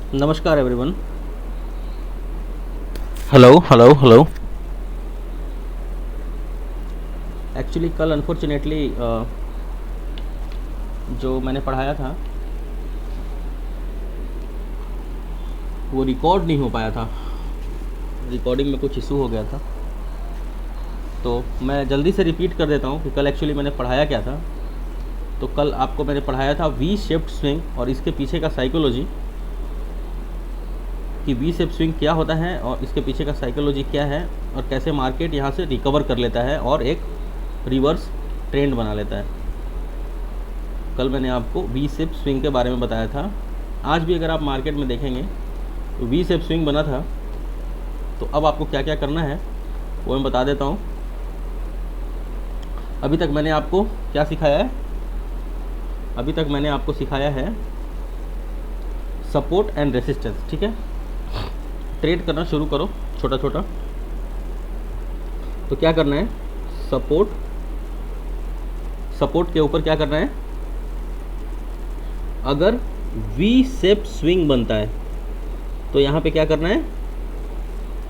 नमस्कार everyone. Hello hello hello. Actually कल unfortunately जो मैंने पढ़ाया था वो रिकॉर्ड नहीं हो पाया था। रिकॉर्डिंग में कुछ इशू हो गया था, तो मैं जल्दी से रिपीट कर देता हूँ कि कल एक्चुअली मैंने पढ़ाया क्या था। तो कल आपको मैंने पढ़ाया था वी शेप्ड स्विंग और इसके पीछे का साइकोलॉजी, कि वी शेप स्विंग क्या होता है और इसके पीछे का साइकोलॉजी क्या है और कैसे मार्केट यहाँ से रिकवर कर लेता है और एक रिवर्स ट्रेंड बना लेता है। कल मैंने आपको वी शेप स्विंग के बारे में बताया था। आज भी अगर आप मार्केट में देखेंगे तो वी शेप स्विंग बना था। तो अब आपको क्या क्या करना है वो मैं बता देता हूँ। अभी तक मैंने आपको क्या सिखाया है? अभी तक मैंने आपको सिखाया है सपोर्ट एंड रेसिस्टेंस। ठीक है, ट्रेड करना शुरू करो छोटा छोटा। तो क्या करना है? सपोर्ट के ऊपर क्या करना है? अगर वी शेप स्विंग बनता है तो यहाँ पे क्या करना है?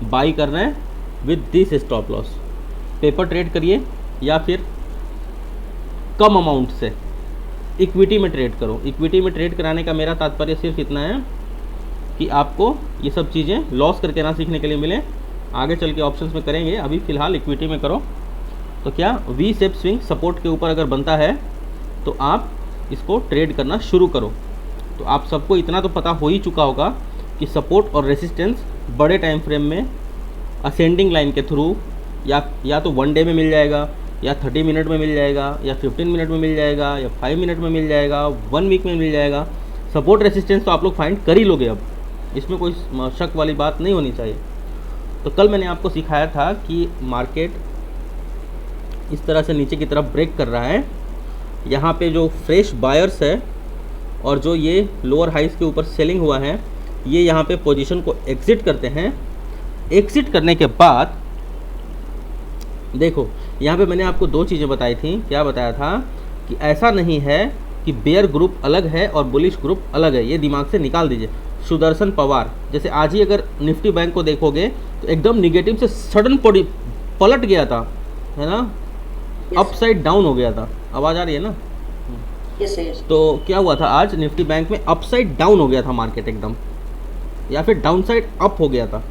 बाई करना है with this stop loss. Paper trade करिए या फिर कम अमाउंट से इक्विटी में ट्रेड करो। इक्विटी में ट्रेड कराने का मेरा तात्पर्य सिर्फ इतना है कि आपको ये सब चीज़ें लॉस करके ना सीखने के लिए मिले। आगे चल के ऑप्शंस में करेंगे, अभी फ़िलहाल इक्विटी में करो। तो क्या वी शेप स्विंग सपोर्ट के ऊपर अगर बनता है तो आप इसको ट्रेड करना शुरू करो। तो आप सबको इतना तो पता हो ही चुका होगा कि सपोर्ट और रेसिस्टेंस बड़े टाइम फ्रेम में असेंडिंग लाइन के थ्रू या तो 1 डे में मिल जाएगा, या 30 मिनट में मिल जाएगा, या 15 मिनट में मिल जाएगा, या 5 मिनट में मिल जाएगा, 1 वीक में मिल जाएगा। सपोर्ट रेसिस्टेंस तो आप लोग फाइंड कर ही लोगे, अब इसमें कोई शक वाली बात नहीं होनी चाहिए। तो कल मैंने आपको सिखाया था कि मार्केट इस तरह से नीचे की तरफ ब्रेक कर रहा है। यहाँ पे जो फ्रेश बायर्स है और जो ये लोअर हाइस के ऊपर सेलिंग हुआ है, ये यहाँ पे पोजीशन को एग्जिट करते हैं। एग्जिट करने के बाद देखो, यहाँ पे मैंने आपको 2 चीज़ें बताई थी। क्या बताया था? कि ऐसा नहीं है कि बेयर ग्रुप अलग है और बुलिश ग्रुप अलग है, ये दिमाग से निकाल दीजिए। सुदर्शन पवार जैसे आज ही अगर निफ्टी बैंक को देखोगे तो एकदम निगेटिव से सडन पलट गया था, है ना, अपसाइड डाउन हो गया था। आवाज़ आ रही है ना? yes. तो क्या हुआ था आज निफ्टी बैंक में? अपसाइड डाउन हो गया था मार्केट एकदम, या फिर डाउन साइड अप हो गया था,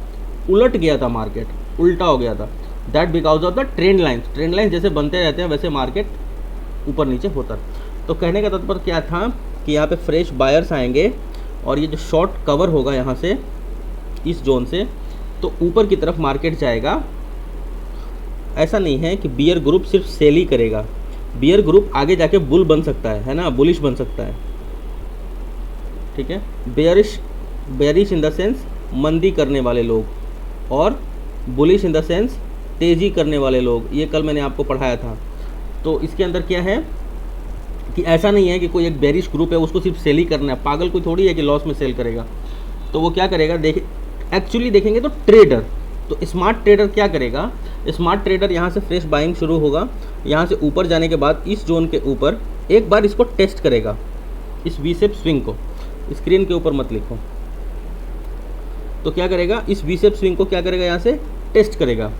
उलट गया था मार्केट, उल्टा हो गया था। That because of the trend line जैसे बनते रहते हैं वैसे मार्केट ऊपर नीचे होता है। तो कहने का तात्पर्य क्या था कि यहाँ पे फ्रेश बायर्स आएंगे और ये जो शॉर्ट कवर होगा यहाँ से इस जोन से, तो ऊपर की तरफ मार्केट जाएगा। ऐसा नहीं है कि बियर ग्रुप सिर्फ सेल ही करेगा, बियर ग्रुप आगे जाके बुल बन सकता है ना, बुलिश बन सकता है। ठीक है, बेयरिश इन द सेंस मंदी करने वाले लोग, और बुलिश इन द सेंस तेज़ी करने वाले लोग। ये कल मैंने आपको पढ़ाया था। तो इसके अंदर क्या है कि ऐसा नहीं है कि कोई एक बेरिश ग्रुप है उसको सिर्फ सेल ही करना है। पागल कोई थोड़ी है कि लॉस में सेल करेगा। तो वो क्या करेगा? एक्चुअली देखेंगे तो ट्रेडर, तो स्मार्ट ट्रेडर क्या करेगा? स्मार्ट ट्रेडर यहाँ से फ्रेश बाइंग शुरू होगा, यहाँ से ऊपर जाने के बाद इस जोन के ऊपर एक बार इसको टेस्ट करेगा, इस वी शेप स्विंग को। स्क्रीन के ऊपर मत लिखो। तो क्या करेगा? इस वी शेप स्विंग को क्या करेगा? यहाँ से टेस्ट करेगा।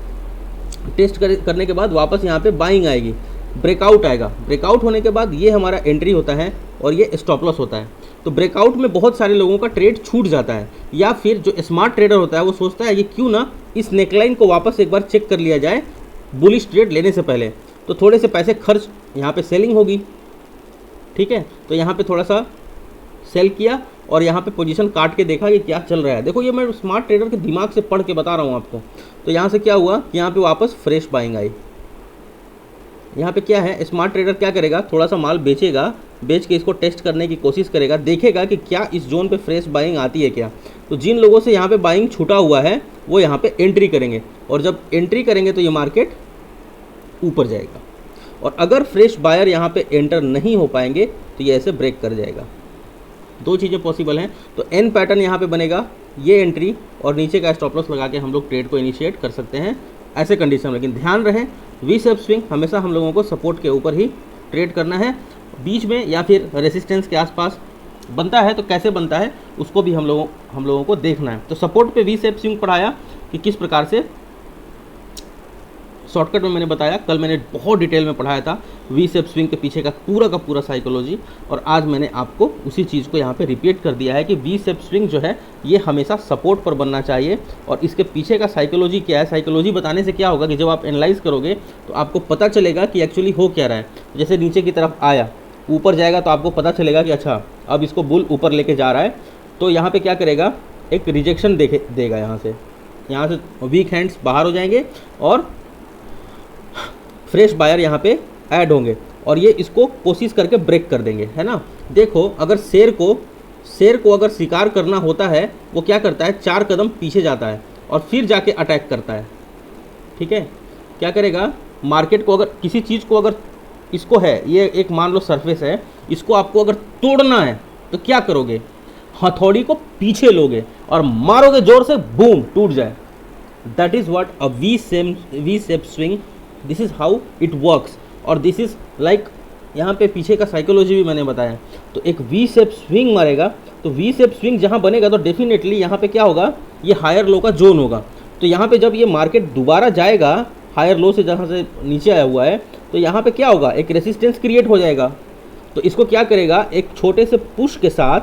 करने के बाद वापस यहाँ पे बाइंग आएगी, ब्रेकआउट आएगा। ब्रेकआउट होने के बाद ये हमारा एंट्री होता है और ये स्टॉप लॉस होता है। तो ब्रेकआउट में बहुत सारे लोगों का ट्रेड छूट जाता है, या फिर जो स्मार्ट ट्रेडर होता है वो सोचता है ये क्यों ना इस नेकलाइन को वापस एक बार चेक कर लिया जाए बुलिश ट्रेड लेने से पहले। तो थोड़े से पैसे खर्च, यहाँ पे सेलिंग होगी। ठीक है, तो यहाँ पे थोड़ा सा सेल किया और यहाँ पे पोजीशन काट के देखा कि क्या चल रहा है। देखो, ये मैं स्मार्ट ट्रेडर के दिमाग से पढ़ के बता रहा हूँ आपको। तो यहाँ से क्या हुआ? यहाँ पे वापस फ्रेश बाइंग आई। यहाँ पे क्या है? स्मार्ट ट्रेडर क्या करेगा? थोड़ा सा माल बेचेगा, बेच के इसको टेस्ट करने की कोशिश करेगा, देखेगा कि क्या इस जोन पे फ्रेश बाइंग आती है क्या। तो जिन लोगों से यहाँ पे बाइंग छूटा हुआ है वो यहाँ पे एंट्री करेंगे, और जब एंट्री करेंगे तो ये मार्केट ऊपर जाएगा। और अगर फ्रेश बायर यहाँ पे एंटर नहीं हो पाएंगे तो ये ऐसे ब्रेक कर जाएगा। 2 चीज़ें पॉसिबल हैं। तो एन पैटर्न यहाँ पे बनेगा, ये एंट्री और नीचे का स्टॉप लॉस लगा के हम लोग ट्रेड को इनिशिएट कर सकते हैं ऐसे कंडीशन में। लेकिन ध्यान रहे, वी शेप स्विंग हमेशा हम लोगों को सपोर्ट के ऊपर ही ट्रेड करना है। बीच में या फिर रेसिस्टेंस के आसपास बनता है तो कैसे बनता है उसको भी हम लोगों को देखना है। तो सपोर्ट पे वी शेप स्विंग पढ़ाया कि किस प्रकार से, शॉर्टकट में मैंने बताया, कल मैंने बहुत डिटेल में पढ़ाया था वी शेप स्विंग के पीछे का पूरा साइकोलॉजी, और आज मैंने आपको उसी चीज़ को यहाँ पे रिपीट कर दिया है कि वी शेप स्विंग जो है ये हमेशा सपोर्ट पर बनना चाहिए। और इसके पीछे का साइकोलॉजी क्या है, साइकोलॉजी बताने से क्या होगा कि जब आप एनालाइज करोगे तो आपको पता चलेगा कि एक्चुअली हो क्या रहा है। जैसे नीचे की तरफ आया, ऊपर जाएगा तो आपको पता चलेगा कि अच्छा अब इसको बुल ऊपर लेके जा रहा है, तो यहाँ पे क्या करेगा, एक रिजेक्शन देगा यहाँ से वीक हैंड्स बाहर हो जाएंगे और फ्रेश बायर यहाँ पे ऐड होंगे और ये इसको कोशिश करके ब्रेक कर देंगे, है ना। देखो अगर शेर को अगर शिकार करना होता है वो क्या करता है, 4 कदम पीछे जाता है और फिर जाके अटैक करता है, ठीक है। क्या करेगा, मार्केट को अगर किसी चीज़ को, अगर इसको है, ये एक मान लो सरफेस है, इसको आपको अगर तोड़ना है तो क्या करोगे, हथौड़ी को पीछे लोगे और मारोगे जोर से, बूम, टूट जाए। That is what a we shape swing, this is how it works. और दिस इज़ लाइक, यहाँ पे पीछे का साइकोलॉजी भी मैंने बताया। तो एक वी शेप स्विंग मारेगा तो वी शेप स्विंग जहाँ बनेगा तो डेफिनेटली यहाँ पे क्या होगा, ये हायर लो का जोन होगा। तो यहाँ पे जब ये मार्केट दोबारा जाएगा हायर लो से, जहाँ से नीचे आया हुआ है, तो यहाँ पे क्या होगा, एक रेसिस्टेंस क्रिएट हो जाएगा। तो इसको क्या करेगा, एक छोटे से पुश के साथ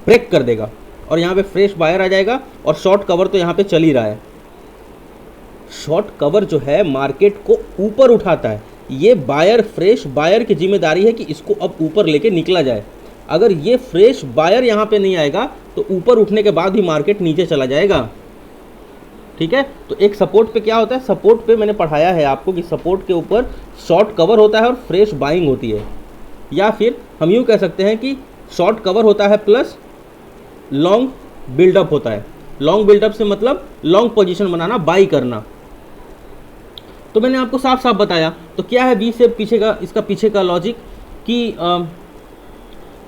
ब्रेक कर देगा और यहाँ पे फ्रेश बायर आ जाएगा। और शॉर्ट कवर तो यहाँ पे चल ही रहा है। शॉर्ट कवर जो है मार्केट को ऊपर उठाता है, ये बायर, फ्रेश बायर की जिम्मेदारी है कि इसको अब ऊपर लेके निकला जाए। अगर ये फ्रेश बायर यहाँ पे नहीं आएगा तो ऊपर उठने के बाद ही मार्केट नीचे चला जाएगा, ठीक है। तो एक सपोर्ट पे क्या होता है, सपोर्ट पे मैंने पढ़ाया है आपको कि सपोर्ट के ऊपर शॉर्ट कवर होता है और फ्रेश बाइंग होती है, या फिर हम यूँ कह सकते हैं कि शॉर्ट कवर होता है प्लस लॉन्ग बिल्डअप होता है। लॉन्ग बिल्डअप से मतलब लॉन्ग पोजीशन बनाना, बाई करना। तो मैंने आपको साफ साफ बताया। तो क्या है वी शेप पीछे का, इसका पीछे का लॉजिक कि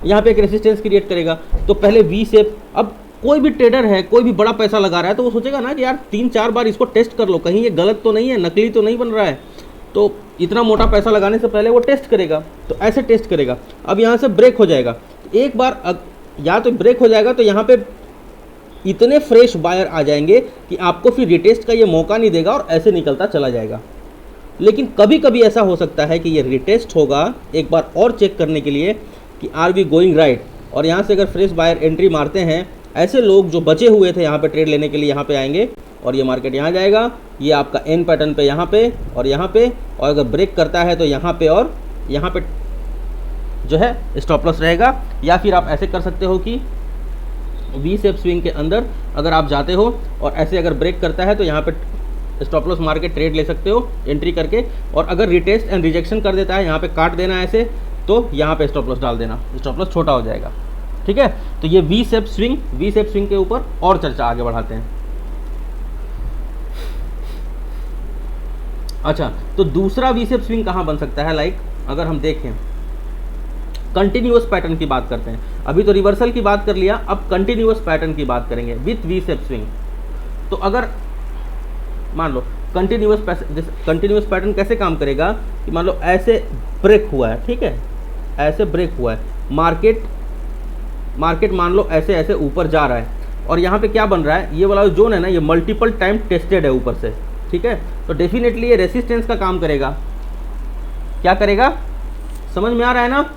यहाँ पे एक रेसिस्टेंस क्रिएट करेगा। तो पहले वी शेप, अब कोई भी ट्रेडर है, कोई भी बड़ा पैसा लगा रहा है तो वो सोचेगा ना कि यार 3-4 बार इसको टेस्ट कर लो, कहीं ये गलत तो नहीं है, नकली तो नहीं बन रहा है। तो इतना मोटा पैसा लगाने से पहले वो टेस्ट करेगा, तो ऐसे टेस्ट करेगा। अब यहाँ से ब्रेक हो जाएगा, एक बार या तो ब्रेक हो जाएगा तो यहाँ पे इतने फ्रेश बायर आ जाएंगे कि आपको फिर रिटेस्ट का ये मौका नहीं देगा और ऐसे निकलता चला जाएगा। लेकिन कभी कभी ऐसा हो सकता है कि ये रिटेस्ट होगा एक बार और चेक करने के लिए कि आर वी गोइंग राइट, और यहाँ से अगर फ्रेश बायर एंट्री मारते हैं, ऐसे लोग जो बचे हुए थे यहाँ पे ट्रेड लेने के लिए यहाँ पे आएंगे और ये मार्केट यहाँ जाएगा, ये आपका एन पैटर्न पे यहाँ पे और यहाँ पे, और अगर ब्रेक करता है तो यहाँ पे और यहाँ पे जो है स्टॉप लॉस रहेगा। या फिर आप ऐसे कर सकते हो कि वी शेप स्विंग के अंदर अगर आप जाते हो और ऐसे अगर ब्रेक करता है तो यहाँ पे स्टॉप लॉस मार के ट्रेड ले सकते हो एंट्री करके, और अगर रिटेस्ट एंड रिजेक्शन कर देता है यहाँ पे काट देना ऐसे, तो यहाँ पे स्टॉप लॉस डाल देना, स्टॉप लॉस छोटा हो जाएगा, ठीक है। तो ये वी शेप स्विंग के ऊपर और चर्चा आगे बढ़ाते हैं। अच्छा, तो दूसरा वी शेप स्विंग कहाँ बन सकता है, लाइक अगर हम देखें कंटिन्यूअस पैटर्न की बात करते हैं। अभी तो रिवर्सल की बात कर लिया, अब कंटिन्यूअस पैटर्न की बात करेंगे विथ वी शेप स्विंग। तो अगर मान लो कंटिन्यूअस पैटर्न कैसे काम करेगा कि मान लो ऐसे ब्रेक हुआ है, ठीक है, ऐसे ब्रेक हुआ है, मार्केट मान लो ऐसे ऐसे ऊपर जा रहा है और यहाँ पे क्या बन रहा है, ये वाला जोन है ना, ये मल्टीपल टाइम टेस्टेड है ऊपर से, ठीक है। तो डेफिनेटली ये रेसिस्टेंस का काम करेगा। क्या करेगा, समझ में आ रहा है ना।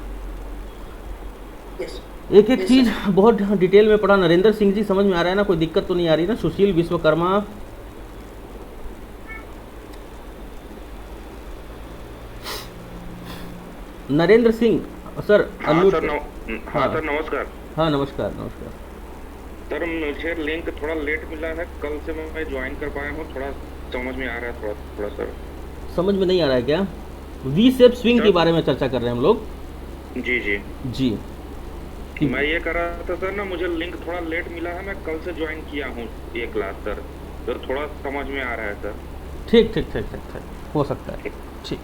एक एक चीज बहुत डिटेल में पढ़ा। नरेंद्र सिंह जी समझ में आ रहा है ना, कोई दिक्कत तो नहीं आ रही ना। सुशील विश्वकर्मा, नरेंद्र सिंह सर, हाँ सर, सर नमस्कार। हाँ नमस्कार नमस्कार सर, मुझे लिंक थोड़ा लेट मिला है, कल से मैं ज्वाइन कर पाया हूँ, थोड़ा समझ में आ रहा है, थोड़ा सर समझ में नहीं आ रहा है क्या। वी शेप स्विंग के बारे में चर्चा कर रहे हैं हम लोग। जी जी जी, मैं ये कर रहा था सर ना, मुझे लिंक थोड़ा लेट मिला है, मैं कल से ज्वाइन किया हूँ ये क्लास सर, तो थोड़ा समझ में आ रहा है सर। ठीक ठीक ठीक ठीक ठीक, हो सकता है, ठीक।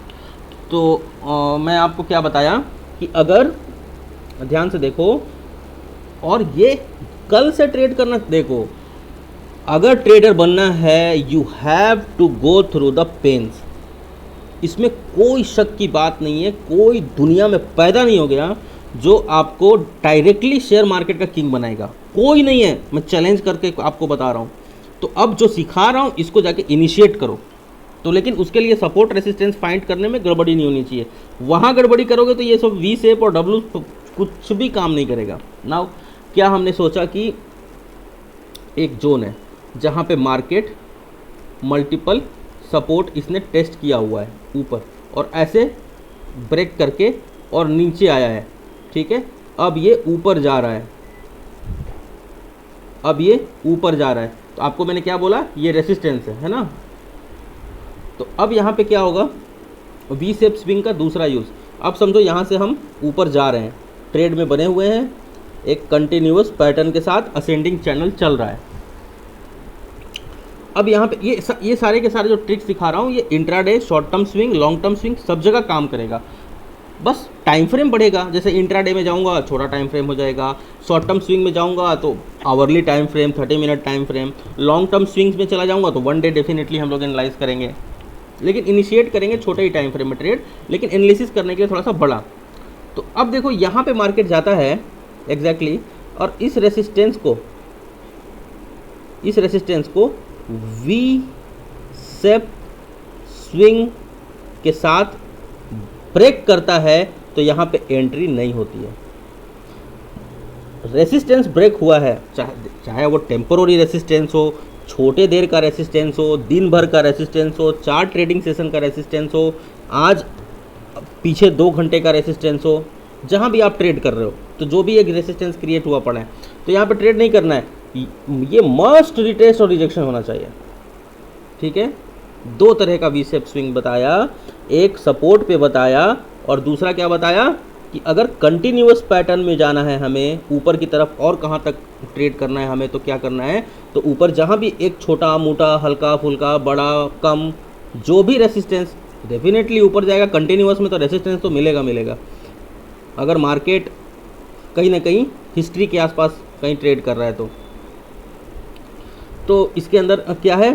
तो मैं आपको क्या बताया कि अगर ध्यान से देखो, और ये कल से ट्रेड करना, देखो अगर ट्रेडर बनना है you have to go through the pains, इसमें कोई शक की बात नहीं है। कोई दुनिया में पैदा नहीं हो गया जो आपको डायरेक्टली शेयर मार्केट का किंग बनाएगा। कोई नहीं है, मैं चैलेंज करके आपको बता रहा हूँ। तो अब जो सिखा रहा हूँ इसको जाके इनिशिएट करो। तो लेकिन उसके लिए सपोर्ट रेसिस्टेंस फाइंड करने में गड़बड़ी नहीं होनी चाहिए। वहाँ गड़बड़ी करोगे तो ये सब वी शेप और डब्लू कुछ भी काम नहीं करेगा। नाउ क्या हमने सोचा कि एक जोन है जहाँ पे मार्केट मल्टीपल सपोर्ट इसने टेस्ट किया हुआ है ऊपर, और ऐसे ब्रेक करके और नीचे आया है, ठीक है। अब ये ऊपर जा रहा है, अब ये ऊपर जा रहा है। तो आपको मैंने क्या बोला, ये रेसिस्टेंस है ना। तो अब यहाँ पे क्या होगा, वी शेप स्विंग का दूसरा यूज़। अब समझो यहाँ से हम ऊपर जा रहे हैं, ट्रेड में बने हुए हैं, एक कंटिन्यूअस पैटर्न के साथ असेंडिंग चैनल चल रहा है। अब यहाँ पे ये सारे के सारे जो ट्रिक्स सिखा रहा हूँ, ये intraday, short term swing, long term swing, सब जगह काम करेगा। बस टाइम फ्रेम बढ़ेगा। जैसे इंट्राडे में जाऊँगा छोटा टाइम फ्रेम हो जाएगा, शॉर्ट टर्म स्विंग में जाऊँगा तो hourly time frame, 30 minute time frame, long term swings में चला जाऊँगा तो 1 डे डेफिनेटली हम लोग एनालाइज करेंगे। लेकिन इनिशिएट करेंगे छोटे ही टाइम फ्रेम में ट्रेड, लेकिन एनालिसिस करने के लिए थोड़ा सा बड़ा। तो अब देखो यहाँ पे मार्केट जाता है एग्जैक्टली, और इस रेसिस्टेंस को वी शेप स्विंग के साथ ब्रेक करता है, तो यहाँ पे एंट्री नहीं होती है। रेसिस्टेंस ब्रेक हुआ है, चाहे वो टेम्पोररी रेसिस्टेंस हो, छोटे देर का रेसिस्टेंस हो, दिन भर का रेसिस्टेंस हो, 4 ट्रेडिंग सेशन का रेसिस्टेंस हो, आज पीछे 2 घंटे का रेसिस्टेंस हो, जहाँ भी आप ट्रेड कर रहे हो, तो जो भी एक रेसिस्टेंस क्रिएट हुआ पड़ा है, तो यहाँ पे ट्रेड नहीं करना है। ये मस्ट रिटेस्ट और रिजेक्शन होना चाहिए, ठीक है। 2 तरह का वी शेप स्विंग बताया, एक सपोर्ट पे बताया और दूसरा क्या बताया कि अगर कंटिन्यूअस पैटर्न में जाना है हमें ऊपर की तरफ, और कहाँ तक ट्रेड करना है हमें, तो क्या करना है, तो ऊपर जहाँ भी एक छोटा मोटा हल्का फुल्का बड़ा कम जो भी रेसिस्टेंस, डेफिनेटली ऊपर जाएगा। कंटिन्यूअस में तो रेसिस्टेंस तो मिलेगा। अगर मार्केट कहीं ना कहीं हिस्ट्री के आसपास कहीं ट्रेड कर रहा है तो इसके अंदर क्या है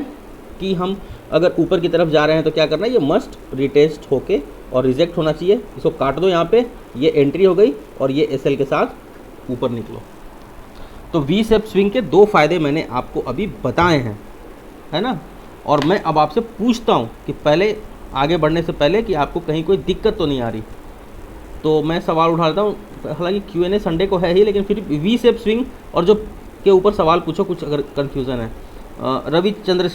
कि हम अगर ऊपर की तरफ जा रहे हैं तो क्या करना है, ये मस्ट रिटेस्ट होके और रिजेक्ट होना चाहिए। इसको काट दो, यहाँ पे ये एंट्री हो गई और ये एसएल के साथ ऊपर निकलो। तो वी शेप स्विंग के 2 फायदे मैंने आपको अभी बताए हैं, है ना। और मैं अब आपसे पूछता हूँ कि पहले आगे बढ़ने से पहले कि आपको कहीं कोई दिक्कत तो नहीं आ रही। तो मैं सवाल उठा लेता हूँ, हालांकि Q&A संडे को है ही, लेकिन फिर वी शेप स्विंग और जो के ऊपर सवाल पूछो, कुछ अगर कन्फ्यूज़न है। रवि चंद्रकर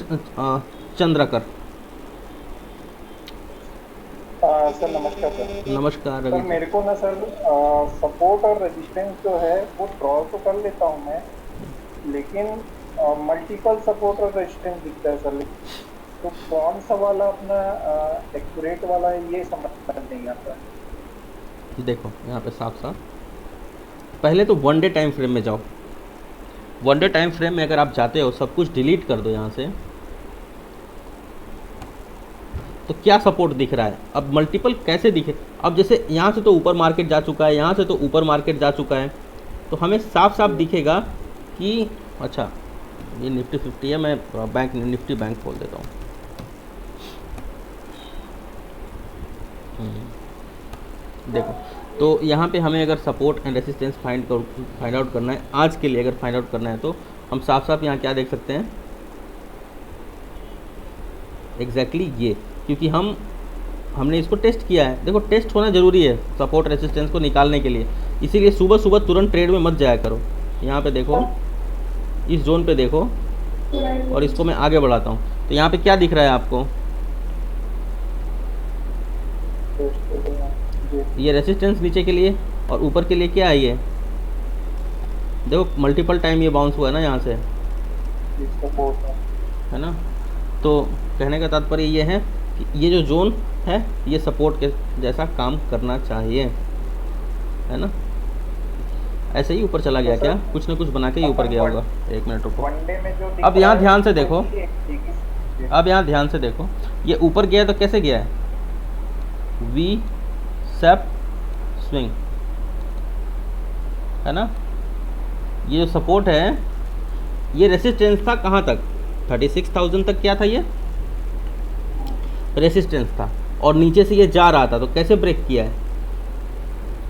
सर नमस्कार सर। नमस्कार सर रवि। मेरे को ना सर सपोर्ट और रेजिस्टेंस जो है वो ड्रॉ तो कर लेता हूँ मैं, लेकिन मल्टीपल सपोर्ट और रेजिस्टेंस दिखता है सर। तो कौन सा वाला अपना एक्यूरेट वाला है ये समझ नहीं आता है। देखो यहाँ पे साफ पहले तो 1 डे टाइम फ्रेम में जाओ। 1 डे टाइम फ्रेम में अगर आप जाते हो, सब कुछ डिलीट कर दो यहाँ से, तो क्या सपोर्ट दिख रहा है। अब मल्टीपल कैसे दिखे, अब जैसे यहाँ से तो ऊपर मार्केट जा चुका है, यहाँ से तो ऊपर मार्केट जा चुका है, तो हमें साफ दिखेगा कि अच्छा ये निफ्टी 50 है। मैं बैंक निफ्टी बैंक खोल देता हूँ। देखो, तो यहाँ पे हमें अगर support and resistance find out करना है, आज के लिए अगर फाइंड आउट करना है, तो हम साफ यहाँ क्या देख सकते हैं, एग्जैक्टली ये, क्योंकि हमने इसको टेस्ट किया है। देखो टेस्ट होना ज़रूरी है सपोर्ट रेसिस्टेंस को निकालने के लिए, इसीलिए सुबह तुरंत ट्रेड में मत जाया करो। यहाँ पे देखो, इस जोन पे देखो, और इसको मैं आगे बढ़ाता हूँ। तो यहाँ पे क्या दिख रहा है आपको, ये रेसिस्टेंस नीचे के लिए, और ऊपर के लिए क्या है ये, देखो मल्टीपल टाइम ये बाउंस हुआ है ना यहाँ से, है ना। तो कहने का तात्पर्य ये है कि ये जो जोन है ये सपोर्ट के जैसा काम करना चाहिए, है ना। ऐसे ही ऊपर चला गया क्या, कुछ ना कुछ बना के ही ऊपर गया होगा। 1 मिनट रुको। अब यहाँ ध्यान से देखो, अब यहाँ ध्यान से देखो, ये ऊपर गया तो कैसे गया है, वी शेप स्विंग, है ना। ये जो सपोर्ट है, ये रेसिस्टेंस था कहाँ तक, 36,000 तक। क्या था ये, रेसिस्टेंस था, और नीचे से ये जा रहा था, तो कैसे ब्रेक किया है,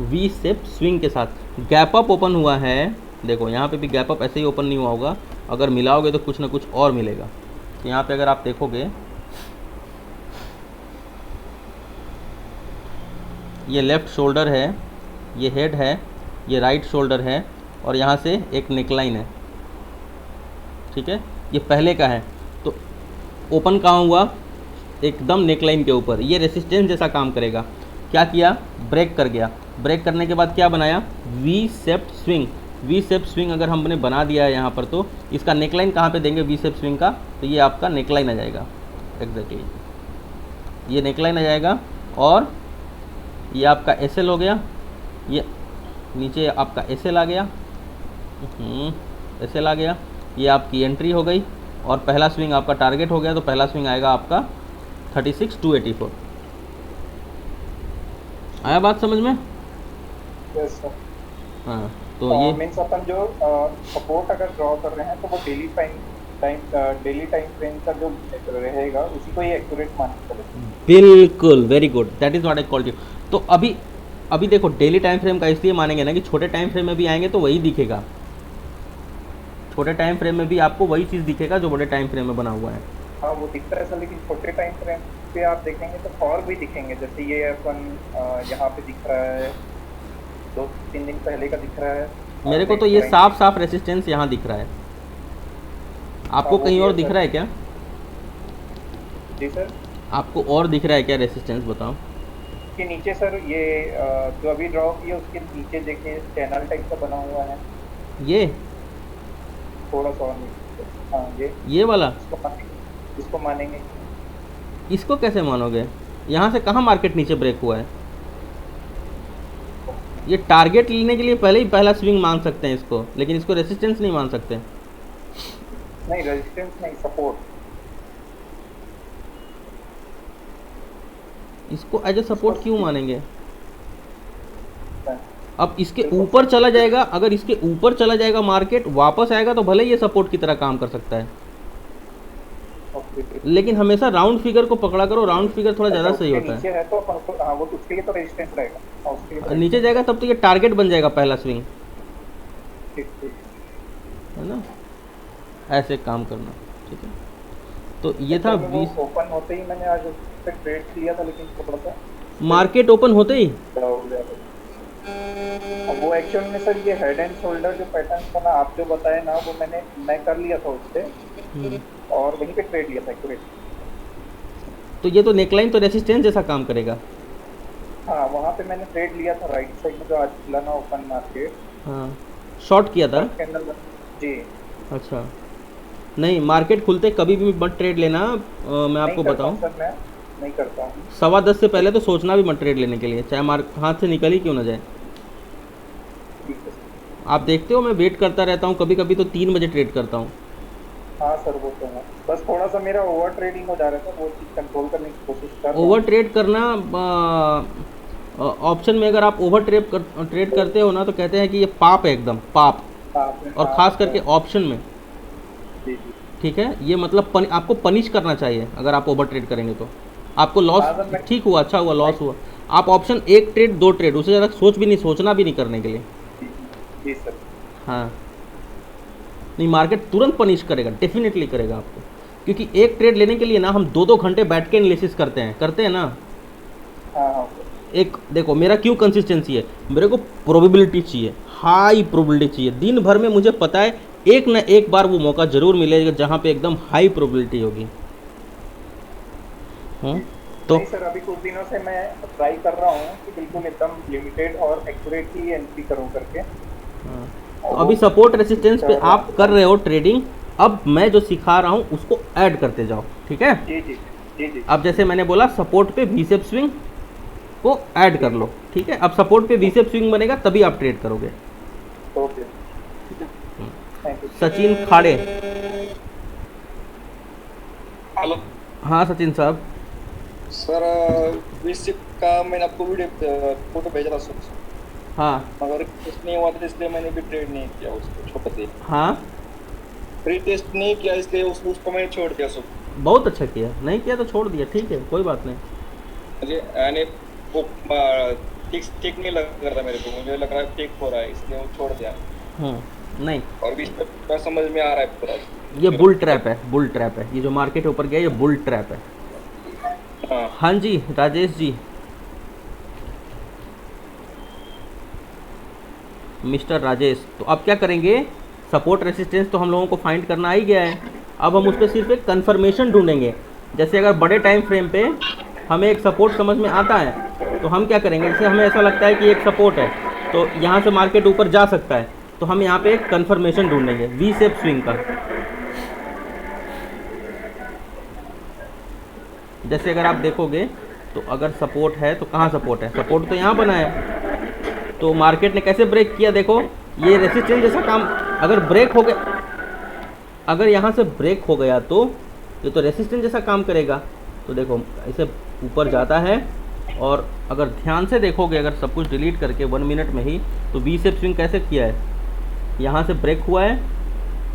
वी शेप स्विंग के साथ गैप अप ओपन हुआ है। देखो यहाँ पे भी गैप अप ऐसे ही ओपन नहीं हुआ होगा, अगर मिलाओगे तो कुछ ना कुछ और मिलेगा। तो यहाँ पे अगर आप देखोगे ये लेफ़्ट शोल्डर है, ये हेड है, ये राइट शोल्डर है और यहाँ से एक नेकलाइन है, ठीक है। ये पहले का है तो ओपन कहाँ हुआ, एकदम नेकलाइन के ऊपर। ये रेसिस्टेंस जैसा काम करेगा। क्या किया, ब्रेक कर गया। ब्रेक करने के बाद क्या बनाया, we shape swing. We shape swing अगर हमने बना दिया है यहाँ पर, तो इसका नेकलाइन कहाँ पे देंगे वी शेप स्विंग का, तो ये आपका नेकलाइन आ जाएगा। एग्जैक्टली ये नेकलाइन आ जाएगा और ये आपका एसएल हो गया। ये नीचे आपका एसएल आ गया, एसएल आ गया। ये आपकी एंट्री हो गई और पहला स्विंग आपका टारगेट हो गया। तो पहला स्विंग आएगा आपका 36,284। आया बात समझ में? Yes sir. हाँ तो ये मीन्स अपन जो सपोर्ट अगर ड्रॉ कर रहे हैं तो वो डेली टाइम फ्रेम का जो रहेगा उसी को ही एक्यूरेट मान के चलें। बिल्कुल, very good, that is what I called you. तो अभी देखो डेली टाइम फ्रेम का इसलिए मानेंगे ना कि छोटे टाइम फ्रेम में भी आएंगे तो वही दिखेगा। छोटे टाइम फ्रेम में भी आपको वही चीज़ दिखेगा जो बड़े टाइम फ्रेम में बना हुआ है। हाँ वो दिखता है सर, लेकिन छोटे टाइम फ्रेम पे आप देखेंगे तो और भी दिखेंगे। जैसे ये अपन यहाँ पे दिख रहा है, 2-3 दिन पहले का दिख रहा है। मेरे को तो ये साफ साफ रेसिस्टेंस यहाँ दिख रहा है। आपको कहीं और दिख रहा है क्या? जी सर। आपको और दिख रहा है क्या रेसिस्टेंस, बताओ। के नीचे सर ये जो अभी ड्रॉ किया उसके नीचे देखिए चैनल टाइप का बना हुआ है। ये थोड़ा सा और नीचे। हाँ ये वाला, इसको मानेंगे। इसको कैसे मानोगे? यहाँ से कहाँ मार्केट नीचे ब्रेक हुआ है? ये टारगेट लेने के लिए पहले ही पहला स्विंग मान सकते हैं इसको, लेकिन इसको रेसिस्टेंस नहीं मान सकते। नहीं रेजिस्टेंस नहीं, सपोर्ट। इसको एज ए सपोर्ट क्यों मानेंगे? अब इसके ऊपर चला जाएगा, अगर इसके ऊपर चला जाएगा मार्केट वापस आएगा तो भले ये सपोर्ट की तरह काम कर सकता है, लेकिन हमेशा राउंड फिगर को पकड़ा करो। राउंड फिगर थोड़ा ज़्यादा सही होता नीचे है तो अपन को वो उसके लिए तो रेजिस्टेंस रहेगा। हाँ, उसके लिए तो नीचे जाएगा तब तो ये टारगेट बन जाएगा पहला स्विंग, ठीक है ना। ऐसे काम करना, ठीक है। तो ये था 20। ओपन होते ही मैंने आज उस पे ट्रेड किया था, लेकिन थोड़ा सा मार्केट ओपन होते ही अब वो एक्चुअल में सर ये हेड एंड शोल्डर जो पैटर्न था ना आप जो बताए ना, वो मैं कर लिया था उससे और वहीं पे ट्रेड लिया था एक्यूरेट। तो ये तो नेकलाइन तो रेसिस्टेंस जैसा काम करेगा। हाँ वहाँ पे मैंने ट्रेड लिया था राइट साइड में जो आज खुला ना ओपन मार्केट। हाँ शॉर्ट किया था कैंडल जी। अच्छा नहीं, मार्केट खुलते कभी भी मत ट्रेड लेना। मैं आपको बताऊं, सर मैं नहीं करता हूँ। 10:15 से पहले तो सोचना भी मत ट्रेड लेने के लिए, चाहे मार्केट हाथ से निकल ही क्यों ना जाए। आप देखते हो मैं वेट करता रहता हूँ, कभी कभी तो 3 बजे ट्रेड करता हूँ। हाँ सर वो तो है, बस थोड़ा सा मेरा ओवर ट्रेडिंग हो जा रहा था, वो चीज़ कंट्रोल करने की कोशिश कर रहा हूँ। ओवर ट्रेड करना, ऑप्शन में अगर आप ओवर ट्रेड करते हो ना तो कहते हैं कि ये पाप है, एकदम पाप। और ख़ास करके ऑप्शन में, ठीक है, ये मतलब आपको पनिश करना चाहिए अगर आप ओवर ट्रेड करेंगे तो। आपको लॉस ठीक हुआ, अच्छा हुआ, लॉस हुआ, आप ऑप्शन 1 ट्रेड 2 ट्रेड, उससे ज़्यादा सोचना भी नहीं करने के लिए। जी सर। हाँ नहीं, मार्केट तुरंत पनिश करेगा, डेफिनेटली करेगा आपको, क्योंकि एक ट्रेड लेने के लिए ना हम 2-2 घंटे बैठ के एनालिसिस करते हैं ना। हाँ एक देखो मेरा क्यों कंसिस्टेंसी है, मेरे को प्रोबेबिलिटी चाहिए, हाई प्रोबेबिलिटी चाहिए। दिन भर में मुझे पता है एक ना एक बार वो मौका जरूर मिलेगा जहाँ पे एकदम हाई प्रोबेबिलिटी होगी। तो सर अभी कुछ दिनों से मैं ट्राई कर रहा हूँ कि बिल्कुल एकदम लिमिटेड और एक्यूरेट ही एंट्री करूँ करके। तो अभी सपोर्ट रेसिस्टेंस पे आप कर रहे हो ट्रेडिंग, अब मैं जो सिखा रहा हूँ उसको ऐड करते जाओ, ठीक है। जी जी जी जी। अब जैसे मैंने बोला सपोर्ट पे वी शेप स्विंग को ऐड कर लो, ठीक है। अब सपोर्ट पे वी शेप स्विंग बनेगा तभी आप ट्रेड करोगे। Okay thank you. Sachin Khade. Hello. हाँ सचिन साहब। सर विसिप का मैंने आपको वीडियो फोटो भेजा था सर, हाँ मगर टेस्ट नहीं हुआ था इसलिए मैंने भी ट्रेड नहीं किया उसको, छोटा से। हाँ फ्री टेस्ट नहीं किया इसलिए उसको मैंने छोड़ दिया सब। बहुत अच्छा किया, नहीं किया तो छोड़ दिया, ठीक है कोई बात नहीं। मुझे यानी वो ठीक नहीं लग रहा मेरे को, मुझे लग रहा है ठीक हो रहा है, इसलिए वो छोड़ दिया। नहीं, और भी इसका समझ में आ रहा है पूरा। ये बुल ट्रैप है, बुल ट्रैप है, ये जो मार्केट ऊपर गया ये बुल ट्रैप है। हाँ हाँ जी राजेश जी, मिस्टर राजेश, तो अब क्या करेंगे, सपोर्ट रेसिस्टेंस तो हम लोगों को फाइंड करना आ ही गया है, अब हम उस पर सिर्फ एक कन्फर्मेशन ढूंढेंगे। जैसे अगर बड़े टाइम फ्रेम पे हमें एक सपोर्ट समझ में आता है तो हम क्या करेंगे, जैसे हमें ऐसा लगता है कि एक सपोर्ट है तो यहाँ से मार्केट ऊपर जा सकता है, तो हम यहाँ पे एक कन्फर्मेशन ढूंढेंगे वी शेप स्विंग का। जैसे अगर आप देखोगे तो अगर सपोर्ट है तो कहाँ सपोर्ट है, सपोर्ट तो यहाँ बना है, तो मार्केट ने कैसे ब्रेक किया, देखो ये रेसिस्टेंस जैसा काम, अगर ब्रेक हो गया, अगर यहाँ से ब्रेक हो गया तो ये तो रेसिस्टेंस जैसा काम करेगा। तो देखो ऐसे ऊपर जाता है, और अगर ध्यान से देखोगे, अगर सब कुछ डिलीट करके 1 मिनट में ही, तो वी शेप स्विंग कैसे किया है, यहाँ से ब्रेक हुआ है,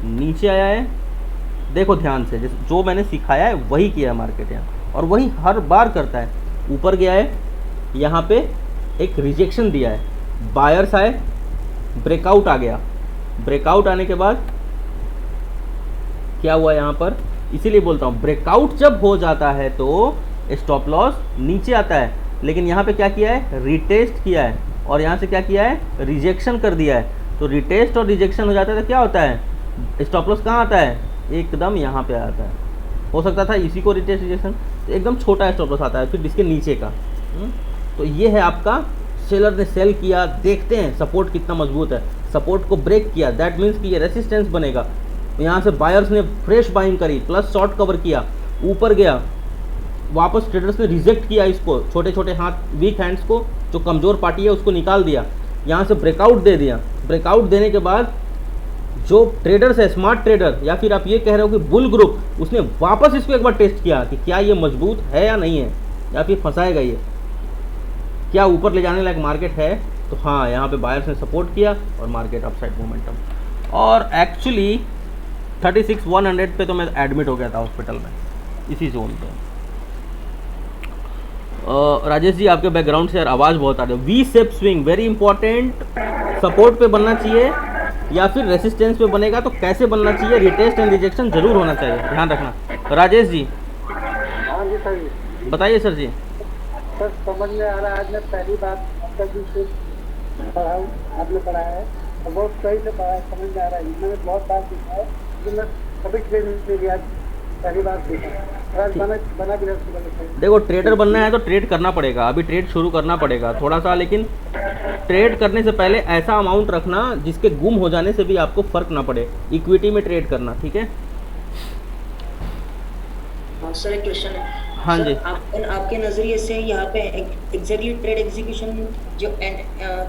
नीचे आया है, देखो ध्यान से, जैसे जो मैंने सिखाया है वही किया है मार्केट यहाँ, और वही हर बार करता है। ऊपर गया है, यहाँ पे एक रिजेक्शन दिया है, बायर्स आए, ब्रेकआउट आ गया, ब्रेकआउट आने के बाद क्या हुआ यहाँ पर, इसीलिए बोलता हूँ ब्रेकआउट जब हो जाता है तो स्टॉप लॉस नीचे आता है, लेकिन यहाँ पे क्या किया है, रिटेस्ट किया है, और यहाँ से क्या किया है, रिजेक्शन कर दिया है। तो रिटेस्ट और रिजेक्शन हो जाता है तो क्या होता है, स्टॉप लॉस कहाँ आता है, एकदम यहाँ पे आता है। हो सकता था इसी को रिटेस्ट रिजेक्शन, तो एकदम छोटा स्टॉप लॉस आता है, फिर इसके नीचे का। तो ये है आपका, सेलर ने सेल किया, देखते हैं सपोर्ट कितना मजबूत है, सपोर्ट को ब्रेक किया, दैट मीन्स कि ये रेसिस्टेंस बनेगा। यहाँ से बायर्स ने फ्रेश बाइंग करी, प्लस शॉर्ट कवर किया, ऊपर गया, वापस ट्रेडर्स ने रिजेक्ट किया इसको, छोटे छोटे हाथ, वीक हैंड्स को, जो कमज़ोर पार्टी है उसको निकाल दिया, यहाँ से ब्रेकआउट दे दिया। ब्रेकआउट देने के बाद जो ट्रेडर्स है, स्मार्ट ट्रेडर, या फिर आप ये कह रहे हो कि बुल ग्रुप, उसने वापस इसको एक बार टेस्ट किया कि क्या ये मजबूत है या नहीं है, या फिर फंसाएगा ये, क्या ऊपर ले जाने लायक मार्केट है। तो हाँ, यहाँ पे बायर्स ने सपोर्ट किया और मार्केट अपसाइड मोमेंटम, और एक्चुअली 36,100 पे तो मैं एडमिट हो गया था हॉस्पिटल में, इसी जोन पे। राजेश जी, आपके बैकग्राउंड से यार आवाज़ बहुत आ रही है। We shape swing very important, support पे बनना चाहिए या फिर रेसिस्टेंस पे बनेगा तो कैसे बनना चाहिए, रिटेस्ट एंड रिजेक्शन जरूर होना चाहिए, ध्यान रखना। राजेश जी, हाँ जी सर जी, बताइए सर जी। सर समझ में आ रहा है, आज मैं पहली बार आपका भी कुछ पढ़ा हूँ, आपने पढ़ाया है और बहुत सही से पढ़ा है, समझ में आ रहा है। मैंने बहुत बार सीखा है लेकिन मैं कभी ट्रेड नहीं किया, पहली बार सीखा है। आज बना भी नहीं। देखो ट्रेडर बनना है तो ट्रेड करना पड़ेगा, अभी ट्रेड शुरू करना पड़ेगा थोड़ा सा, लेकिन ट्रेड करने से पहले ऐसा अमाउंट रखना जिसके गुम हो जाने से भी आपको फर्क ना पड़े, इक्विटी में ट्रेड करना, ठीक है। सर एक क्वेश्चन है। हाँ सर, जी। आपके नज़रिए से यहाँ पे एग्जैक्टली ट्रेड एग्जीक्यूशन जो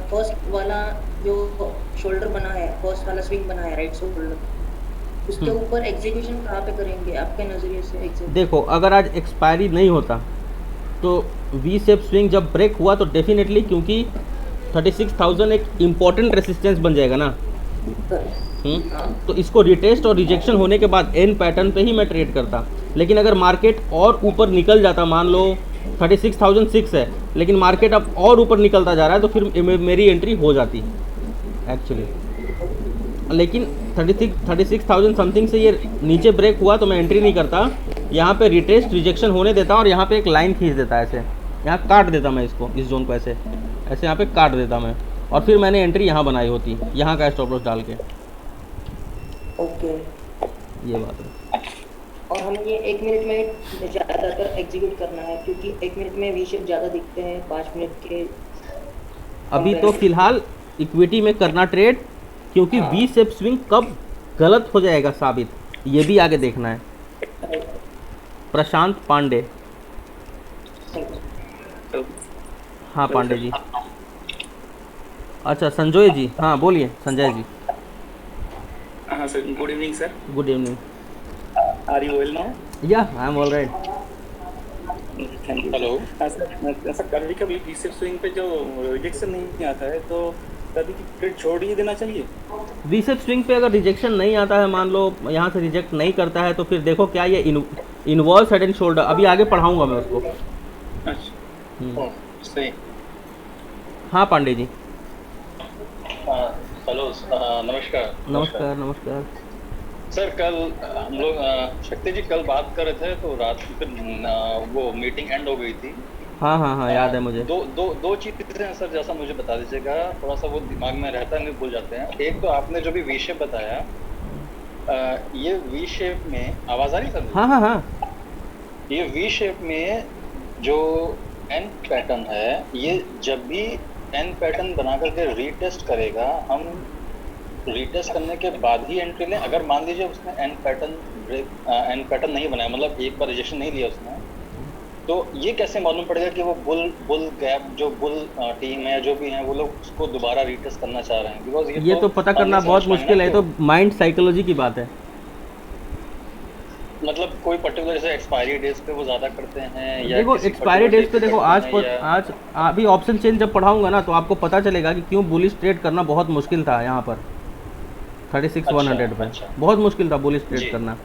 फर्स्ट वाला जो शोल्डर बना है, फर्स्ट वाला स्विंग बना है, राइट शोल्डर, उसके ऊपर एग्जीक्यूशन कहाँ पे करेंगे आपके नज़रिए से? exactly? देखो अगर आज एक्सपायरी नहीं होता तो वी शेप स्विंग जब ब्रेक हुआ तो डेफिनेटली, क्योंकि 36,000 एक इम्पॉर्टेंट रेसिस्टेंस बन जाएगा ना, तो इसको रिटेस्ट और रिजेक्शन होने के बाद एन पैटर्न पे ही मैं ट्रेड करता। लेकिन अगर मार्केट और ऊपर निकल जाता, मान लो 36,006 है लेकिन मार्केट अब और ऊपर निकलता जा रहा है, तो फिर मेरी एंट्री हो जाती एक्चुअली। लेकिन 36,000 समथिंग से ये नीचे ब्रेक हुआ तो मैं एंट्री नहीं करता, यहाँ पे रिटेस्ट रिजेक्शन होने देता और यहाँ पे एक लाइन खींच देता, ऐसे यहाँ काट देता मैं इसको, इस जोन को ऐसे ऐसे यहाँ पे काट देता मैं, और फिर मैंने एंट्री यहाँ बनाई होती, यहाँ का स्टॉप लॉस डाल के। ओके, ये बात है। और हम ये 1 मिनट में ज़्यादातर एग्जीक्यूट करना है, क्योंकि 1 मिनट में वी शेप ज़्यादा दिखते हैं 5 मिनट के। अभी तो फिलहाल इक्विटी में करना ट्रेड, क्योंकि वी शेप स्विंग कब गलत हो जाएगा साबित, ये भी आगे देखना है। प्रशांत पांडे। हाँ पांडे जी। अच्छा संजय जी, हाँ बोलिए संजय जी। हाँ sir, good evening sir. Good evening. Are you well now? या I am all right. Thank you. Hello. हाँ सर, कभी कभी वी शेप स्विंग पे जो रिजेक्शन नहीं आता है तो कभी ट्रेड छोड़ ही देना चाहिए। वी शेप स्विंग पे अगर रिजेक्शन नहीं आता है, मान लो यहाँ से रिजेक्ट नहीं करता है, तो फिर देखो क्या ये इनवर्स हेड एंड शोल्डर, अभी आगे पढ़ाऊंगा मैं उसको। अच्छा, सही। हाँ पांडे जी, हेलो, नमस्कार। नमस्कार नमस्कार। सर कल हम लोग शक्ति जी कल बात कर रहे थे तो रात की फिर वो मीटिंग एंड हो गई थी। हाँ हाँ हाँ, याद है मुझे। दो चीजें हैं सर, जैसा मुझे बता दीजिएगा, थोड़ा सा वो दिमाग में रहता है, नहीं भूल जाते हैं। एक तो आपने जो भी वी शेप बताया, ये वी शेप में आवाज आ रही सर? हाँ हाँ हाँ, ये वी शेप में जो एन पैटर्न है, ये जब भी एन पैटर्न बना करके रीटेस्ट करेगा, हम रीटेस्ट करने के बाद ही एंट्री लें। अगर मान लीजिए उसने एन पैटर्न नहीं बनाया, मतलब एक बार रिजेक्शन नहीं लिया उसने, तो ये कैसे मालूम पड़ेगा कि वो बुल गैप जो बुल टीम है जो भी है वो लोग उसको दोबारा रीटेस्ट करना चाह रहे हैं? बिकॉज ये तो पता करना बहुत मुश्किल है, तो माइंड साइकोलॉजी की बात है। मतलब कोई पर्टिकुलर जैसे एक्सपायरी डेज पे वो ज्यादा करते हैं या देखो किसी एक्सपायरी particular डेज पे date देखो, करते आज हैं या- आज अभी ऑप्शन चेंज जब पढ़ाऊंगा ना तो आपको पता चलेगा कि क्यों बुलिश ट्रेड करना बहुत मुश्किल था यहाँ पर 36,100 पे। अच्छा। बहुत मुश्किल था बुलिश ट्रेड जी। करना।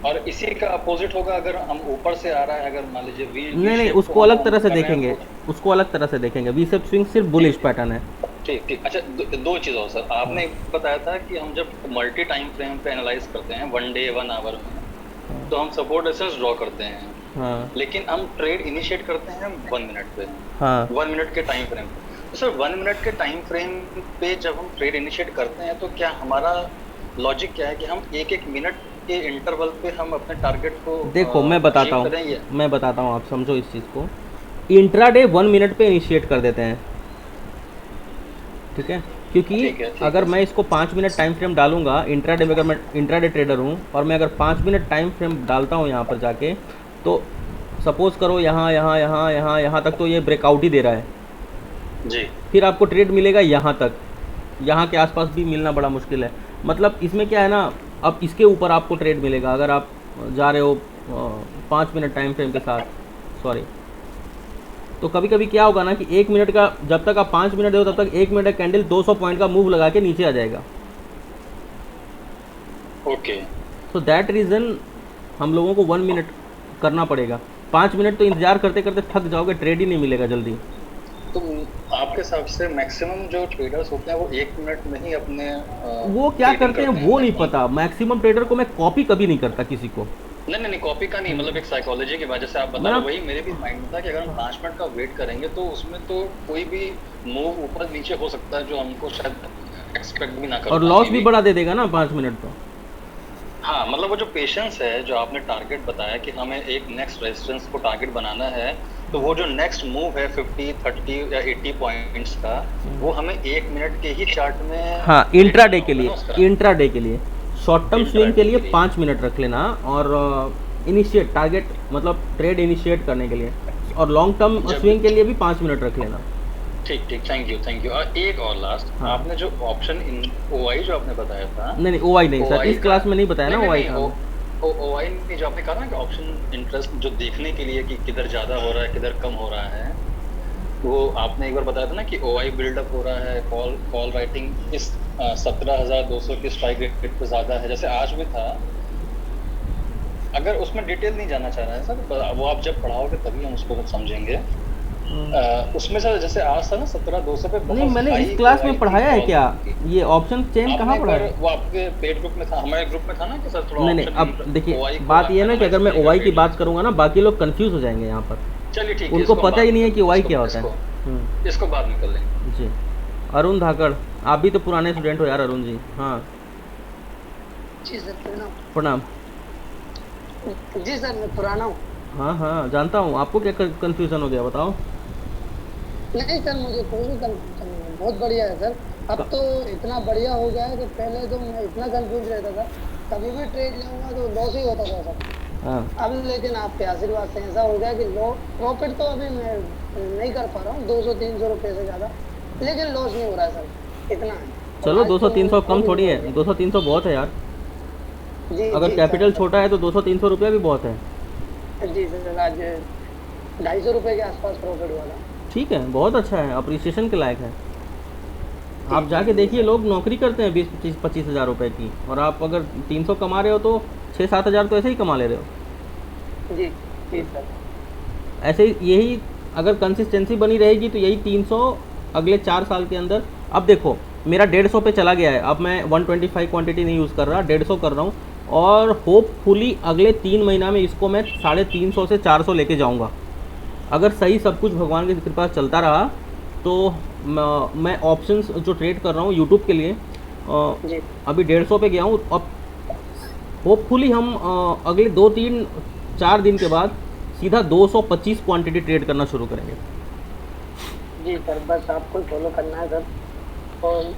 और इसी का अपोजिट होगा अगर हम ऊपर से आ रहा है, अगर मान लीजिए वी नहीं, उसको अलग तरह से देखेंगे, उसको अलग तरह से देखेंगे। वी शेप स्विंग सिर्फ बुलिश पैटर्न है। ठीक। अच्छा, दो चीज और सर, आपने बताया था कि हम जब मल्टी टाइम फ्रेम पे एनालाइज करते हैं 1 डे 1 आवर में, तो हम सपोर्ट रेजिस्टेंस ड्रॉ करते हैं, हाँ लेकिन हम ट्रेड इनिशिएट करते हैं 1 मिनट पे, हाँ 1 मिनट के टाइम फ्रेम पे। तो सर 1 मिनट के टाइम फ्रेम पे जब हम ट्रेड इनिशिएट करते हैं, तो क्या हमारा लॉजिक क्या है कि हम एक मिनट के इंटरवल पे हम अपने टारगेट को देखो मैं बताता achieve करें? हूँ, मैं बताता हूँ, आप समझो इस चीज़ को। इंट्राडे 1 मिनट पे इनिशिएट कर देते हैं, ठीक है? क्योंकि ठीक है, अगर मैं इसको 5 मिनट टाइम फ्रेम डालूंगा इंट्राडे में, अगर मैं इंट्राडे ट्रेडर हूँ और मैं अगर 5 मिनट टाइम फ्रेम डालता हूँ यहाँ पर जाके, तो सपोज करो यहाँ तक तो ये ब्रेकआउट ही दे रहा है, जी फिर आपको ट्रेड मिलेगा यहाँ तक, यहाँ के आसपास भी मिलना बड़ा मुश्किल है। मतलब इसमें क्या है ना, अब इसके ऊपर आपको ट्रेड मिलेगा अगर आप जा रहे हो 5 मिनट टाइम फ्रेम के साथ, सॉरी। तो कभी कभी क्या होगा ना कि 1 मिनट का, जब तक आप 5 मिनट दो तब तक 1 मिनट का कैंडल 200 पॉइंट का मूव लगा के नीचे आ जाएगा। ओके। तो दैट रीज़न हम लोगों को 1 मिनट करना पड़ेगा। 5 मिनट तो इंतजार करते करते थक जाओगे, ट्रेड ही नहीं मिलेगा जल्दी। तो आपके हिसाब से मैक्सिमम जो ट्रेडर्स होते हैं वो 1 मिनट में ही अपने वो क्या trading करते हैं वो नहीं पता। मैक्सिमम ट्रेडर को मैं कॉपी कभी नहीं करता किसी को। नहीं कॉपी का नहीं, मतलब एक साइकोलॉजी की वजह से आप बता रहे हो, वही मेरे भी माइंड में था कि अगर हम 5 मिनट का वेट करेंगे तो उसमें तो कोई भी मूव ऊपर नीचे हो सकता है जो हमको शायद एक्सपेक्ट भी ना करो, और लॉस भी बढ़ा दे देगा ना 5 मिनट तो। हाँ, मतलब वो जो पेशेंस है, जो आपने टारगेट बताया कि हमें एक नेक्स्ट रेजिस्टेंस को टारगेट बनाना है, तो वो जो नेक्स्ट मूव है 50, 30 या 80 पॉइंट्स का, वो हमें 1 मिनट के ही चार्ट में, हाँ इंट्राडे के लिए शॉर्ट टर्म स्विंग के लिए 5 मिनट रख लेना, और इनिशिएट टारगेट मतलब ट्रेड इनिशिएट करने के लिए, और लॉन्ग टर्म स्विंग के लिए भी 5 मिनट रख लेना। ठीक, थैंक यू। और एक और लास्ट, हाँ। आपने जो ऑप्शन इन ओआई जो आपने बताया था, नहीं ओआई नहीं सर, OI इस क्लास में नहीं बताया ना ओआई का। ओआई में जो आपने कहा ना कि ऑप्शन इंटरेस्ट जो देखने के लिए कि किधर ज्यादा हो रहा है किधर कम हो रहा है, वो आपने एक बार बताया था ना कि ओआई बिल्डअप हो रहा है, कॉल राइटिंग इस 17,200 की स्ट्राइक रेट पे ज्यादा है, जैसे आज भी था। अगर उसमें डिटेल नहीं जाना चाह रहा है सर, वो आप जब पढ़ाओगे तभी हम उसको समझेंगे। उसमें सर जैसे आज था ना 17,200 पे बहुत नहीं मैंने high इस क्लास में OI पढ़ाया है की क्या? call थी। ये ऑप्शन चेन कहाँ आपने पढ़ाया? एक बार वो आपके पेड ग्रुप में था, हमारे ग्रुप में था ना कि सर थोड़ा नहीं option अब देखिए OI को बात ये है ना कि अगर मैं analyze ओआई की करेगा बात करूंगा ना, बाकी लोग कंफ्यूज हो जाएंगे यहाँ पर। चलिए ठीक है, उनको इसको पता बाद ही नहीं है में कि ओआई इसको- क्या होता है। इसको- इसको बाद में कर लेंगे। जी अरुण धाकड़, आप भी तो पुराने स्टूडेंट हो यार अरुण जी। हाँ जी सर प्रणाम। प्रणाम। जी सर मैं पुराना हूँ। हाँ जानता हूँ। आपको क्या कंफ्यूजन हो गया बताओ? नहीं सर मुझे कोई भी कंफ्यूजन नहीं है, बहुत बढ़िया है सर। अब तो इतना बढ़िया हो गया है कि पहले तो मैं इतना कंफ्यूज रहता था, कभी भी ट्रेड लूंगा तो लॉस ही होता था सर। हाँ अब लेकिन आपके आशीर्वाद से ऐसा हो गया कि प्रॉफिट तो अभी मैं नहीं कर पा रहा हूँ 200-300 रुपये से ज़्यादा, लेकिन लॉस नहीं हो रहा है सर, इतना है। चलो आज तो 200-300 कम बहुत थोड़ी है, बढ़िया। 200-300 बहुत है यार। जी अगर जी कैपिटल सर, छोटा है तो 200-300 रुपया भी बहुत है। जी सर आज 250 रुपये के आसपास प्रॉफिट वाला। ठीक है, बहुत अच्छा है, अप्रिसिएशन के लायक है। आप जाके देखिए, लोग नौकरी करते हैं 20-25 हज़ार रुपये की, और आप अगर 300 कमा रहे हो तो 6-7 हज़ार तो ऐसे ही कमा ले रहे हो। जी जी सर। ऐसे ही यही अगर कंसिस्टेंसी बनी रहेगी तो यही 300 अगले 4 साल के अंदर। अब देखो मेरा 150 पे चला गया है, अब मैं 125 क्वांटिटी नहीं यूज़ कर रहा, 150 कर रहा हूँ, और होपफुली अगले 3 महीना में इसको मैं 350 से 400 लेके जाऊँगा। अगर सही सब कुछ भगवान की कृपा से चलता रहा तो मैं ऑप्शंस जो ट्रेड कर रहा हूँ यूट्यूब के लिए अभी 150 पे गया हूँ। अब होपफुली हम अगले 2-3-4 दिन के बाद सीधा 225 क्वांटिटी ट्रेड करना शुरू करेंगे। जी सर, बस आपको फॉलो करना है सर। और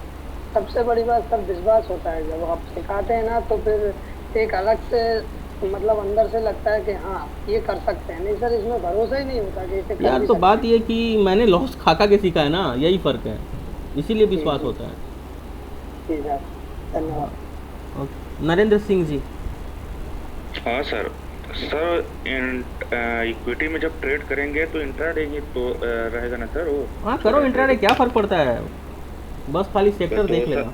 सबसे बड़ी बात सर विश्वास होता है, जब आप सिखाते हैं ना तो फिर एक अलग से मतलब अंदर से लगता है कि हाँ ये कर सकते हैं। नहीं सर, इसमें भरोसा ही नहीं होता कि इसे कर यार भी तो सकते बात ये कि मैंने लॉस खा के सीखा है ना, यही फ़र्क है, इसीलिए विश्वास होता है। हैं। जी सर, धन्यवाद। ओके, नरेंद्र सिंह जी। हाँ सर। सर इक्विटी में जब ट्रेड करेंगे तो इंट्राडे ही तो रहेगा ना सर वो? हाँ करो इंट्राडे, क्या फ़र्क पड़ता है, बस खाली सेक्टर तो देख लेगा।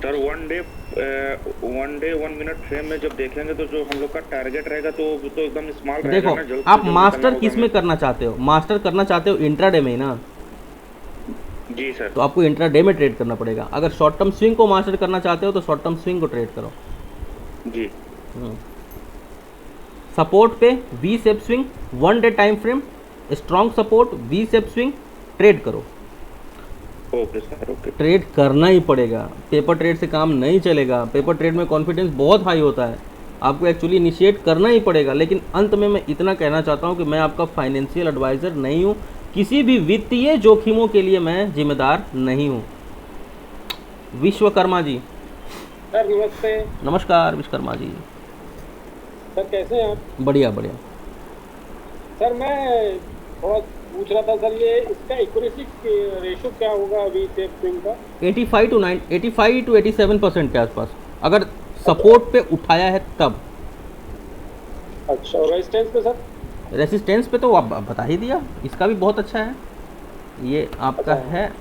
सर 1 डे 1 मिनट फ्रेम में जब देखेंगे तो जो हम लोग का टारगेट रहेगा तो एकदम स्मॉल रहेगा देखो ना। जल्द आप से जल्द मास्टर करना किस होगा में करना चाहते हो? मास्टर करना चाहते हो इंट्राडे में ही ना, हमें। जी सर। तो आपको इंट्राडे में ट्रेड करना पड़ेगा। अगर शॉर्ट टर्म स्विंग को मास्टर करना चाहते हो तो शॉर्ट टर्म स्विंग को ट्रेड करो। जी। सपोर्ट पे V shape swing 1 day time frame, strong support V shape swing trade करो। Okay sir, okay. ट्रेड करना ही पड़ेगा, पेपर ट्रेड से काम नहीं चलेगा। पेपर ट्रेड में कॉन्फिडेंस बहुत हाई होता है, आपको एक्चुअली इनिशिएट करना ही पड़ेगा। लेकिन अंत में मैं इतना कहना चाहता हूँ कि मैं आपका फाइनेंशियल एडवाइज़र नहीं हूँ, किसी भी वित्तीय जोखिमों के लिए मैं जिम्मेदार नहीं हूँ। विश्वकर्मा जी। सर नमस्ते। नमस्कार विश्वकर्मा जी। सर कैसे हैं आप? बढ़िया बढ़िया। सर मैं थोड़ा पूछ रहा था सर, ये इसका एक्यूरेसी रेशो क्या होगा अभी शेप स्विंग का? 85 to 87% के आसपास, अगर सपोर्ट पे उठाया है तब। अच्छा, और रेजिस्टेंस पे सर? रेसिस्टेंस पे तो आप बता ही दिया, इसका भी बहुत अच्छा है। ये आपका है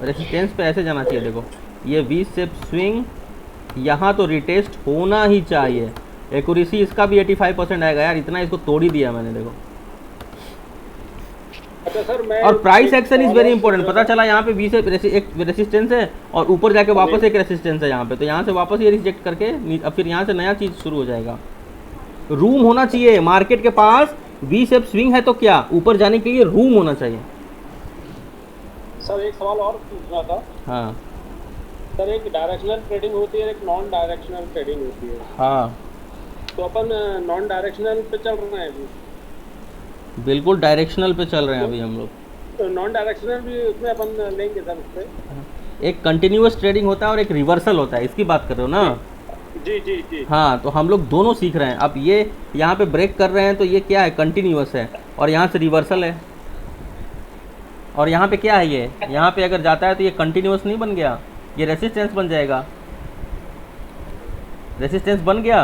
रेसिस्टेंस पे ऐसे जाना चाहिए। देखो ये वी शेप स्विंग यहाँ तो रिटेस्ट होना ही चाहिए। एक्यूरेसी इसका भी 85% आएगा यार, इतना इसको तोड़ ही दिया मैंने। देखो अच्छा सर, मैं और price action is very important. पता चला यहाँ पे वी से एक रेसिस्टेंस है और ऊपर जाके वापस एक रेसिस्टेंस है यहाँ पे, तो यहाँ से वापस ये रिजेक्ट करके अब फिर यहाँ से नया चीज़ शुरू हो जाएगा। रूम होना चाहिए मार्केट के पास। वी शेप स्विंग है तो क्या, ऊपर जाने के लिए रूम होना चाहिए। सर एक सवाल और पूछना था। हाँ सर एक डायरेक्शनल ट्रेडिंग होती है, एक नॉन डायरेक्शनल ट्रेडिंग होती है। हाँ तो अपन नॉन डायरेक्शनल पे चल रहे हैं अभी? बिल्कुल डायरेक्शनल पे चल रहे हैं अभी हम लोग। तो नॉन डायरेक्शनल भी उसमें अपन लेंगे सर उससे? एक कंटिन्यूअस ट्रेडिंग होता है और एक रिवर्सल होता है, इसकी बात कर रहे हो ना? जी जी जी। हाँ तो हम लोग दोनों सीख रहे हैं। अब ये यहाँ पे ब्रेक कर रहे हैं तो ये क्या है, कंटिन्यूअस है, और यहाँ से रिवर्सल है। और यहाँ पे क्या है, ये यहाँ पे अगर जाता है तो ये कंटिन्यूअस नहीं बन गया, ये रेसिस्टेंस बन जाएगा। रेसिस्टेंस बन गया,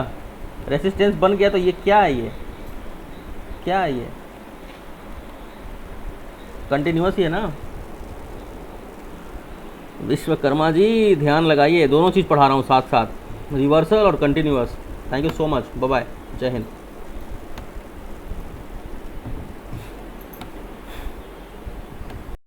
रेसिस्टेंस बन गया तो ये क्या है, ये क्या है, ये कंटिन्यूअस ही है ना। विश्वकर्मा जी ध्यान लगाइए, दोनों चीज़ पढ़ा रहा हूँ साथ साथ, रिवर्सल और continuous. Thank you so much, bye bye, Jai Hind.